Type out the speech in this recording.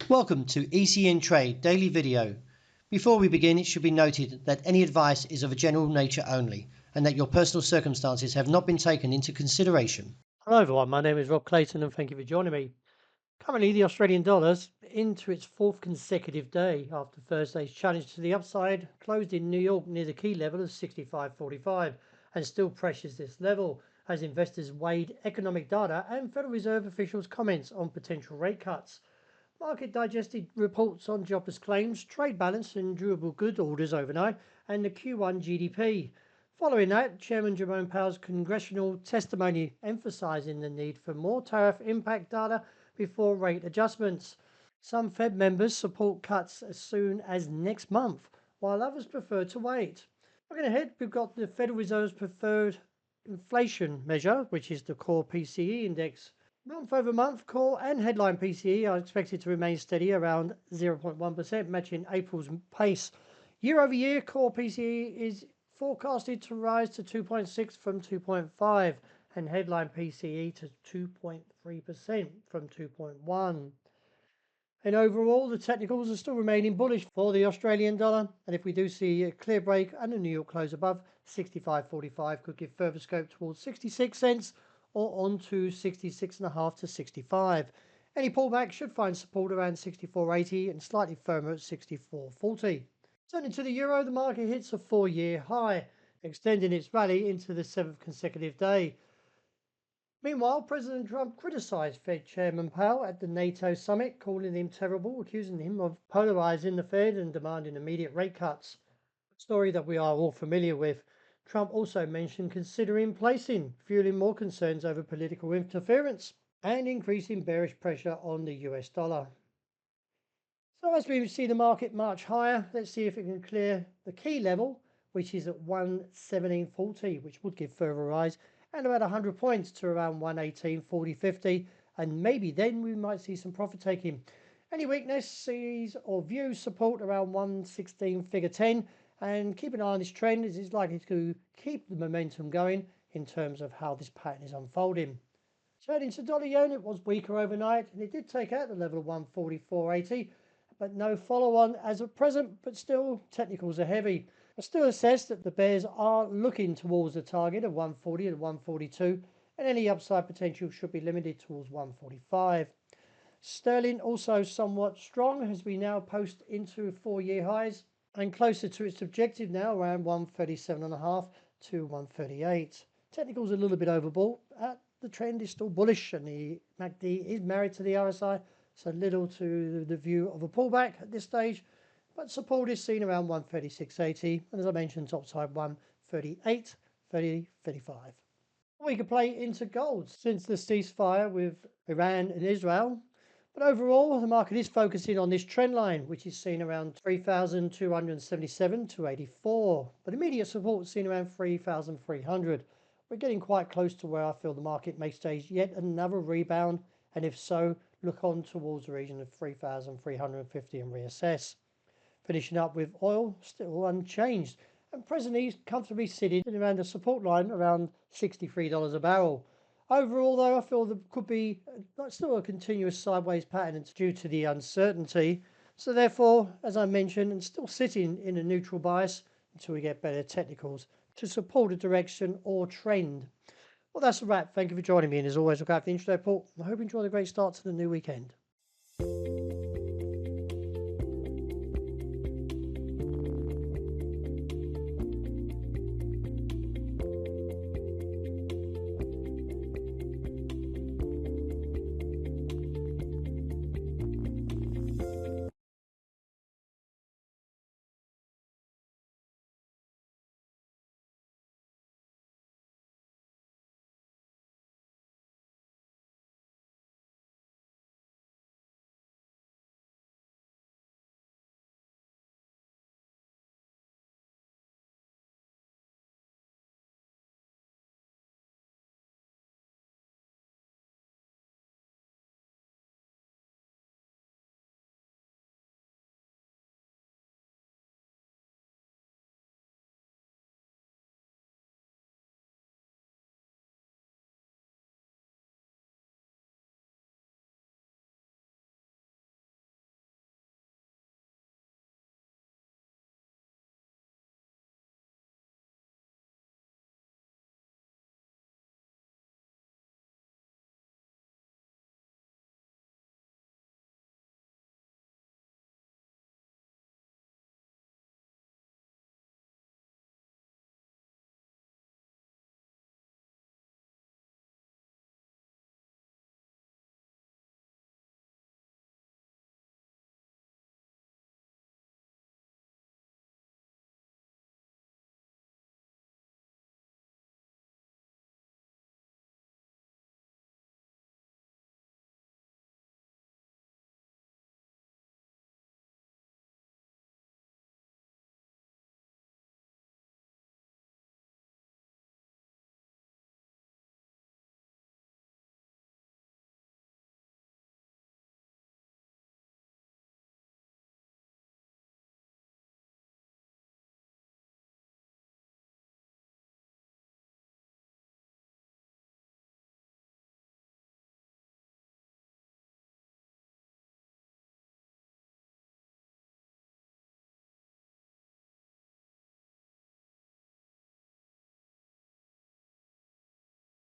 Welcome to ECN Trade Daily Video. Before we begin, it should be noted that any advice is of a general nature only and that your personal circumstances have not been taken into consideration. Hello everyone, my name is Rob Clayton and thank you for joining me. Currently the Australian dollar's into its fourth consecutive day after Thursday's challenge to the upside closed in New York near the key level of 65.45 and still pressures this level as investors weighed economic data and Federal Reserve officials' comments on potential rate cuts. Market digested reports on jobless claims, trade balance and durable good orders overnight, and the Q1 GDP. Following that, Chairman Jerome Powell's congressional testimony emphasizing the need for more tariff impact data before rate adjustments. Some Fed members support cuts as soon as next month, while others prefer to wait. Looking ahead, we've got the Federal Reserve's preferred inflation measure, which is the core PCE index. Month over month, core and headline PCE are expected to remain steady around 0.1%, matching April's pace. Year over year, core PCE is forecasted to rise to 2.6 from 2.5 and headline PCE to 2.3% from 2.1. And overall, the technicals are still remaining bullish for the Australian dollar. And if we do see a clear break and a New York close above 65.45, could give further scope towards 66 cents or on to 66.5 to 65. Any pullback should find support around 64.80 and slightly firmer at 64.40. Turning to the euro, the market hits a 4-year high, extending its rally into the 7th consecutive day. Meanwhile, President Trump criticized Fed Chairman Powell at the NATO summit, calling him terrible, accusing him of polarizing the Fed and demanding immediate rate cuts. A story that we are all familiar with. Trump also mentioned considering placing, fueling more concerns over political interference and increasing bearish pressure on the US dollar. So as we see the market march higher, let's see if it can clear the key level, which is at 117.40, which would give further rise, and about 100 points to around 118.40.50, and maybe then we might see some profit taking. Any weakness sees or views support around 116 figure 10, and keep an eye on this trend as it's likely to keep the momentum going in terms of how this pattern is unfolding. Turning to dollar yen, it was weaker overnight and it did take out the level of 144.80, but no follow on as of present, but still technicals are heavy. I still assess that the bears are looking towards the target of 140 and 142, and any upside potential should be limited towards 145. Sterling also somewhat strong as we now post into 4-year highs and closer to its objective now around 137.5 to 138. Technicals a little bit overbought. The trend is still bullish and the MACD is married to the RSI, so little to the view of a pullback at this stage, but support is seen around 136.80 and as I mentioned topside 138.35. We could play into gold since the ceasefire with Iran and Israel. But overall, the market is focusing on this trend line, which is seen around 3,277 to 84. But immediate support is seen around 3,300. We're getting quite close to where I feel the market may stage yet another rebound. And if so, look on towards the region of 3,350 and reassess. Finishing up with oil, still unchanged. And presently comfortably sitting around the support line around $63 a barrel. Overall, though, I feel there could be still a continuous sideways pattern due to the uncertainty. So therefore, as I mentioned, and still sitting in a neutral bias until we get better technicals to support a direction or trend. Well, that's a wrap. Thank you for joining me. And as always, look out for the intraday report. I hope you enjoy the great start to the new weekend.